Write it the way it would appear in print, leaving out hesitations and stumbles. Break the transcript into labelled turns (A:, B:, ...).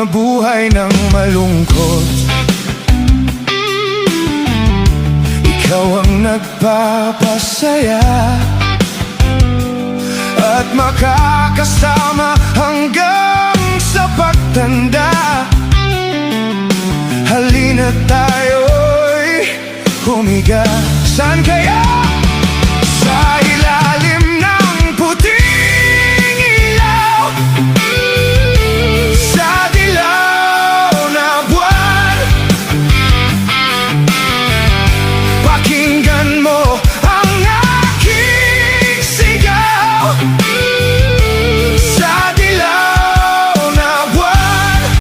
A: mabuhay ng malungkot. Ikaw ang nagpapasaya at makakasama hanggang sa pagtanda. Halina tayo'y humiga. Saan kaya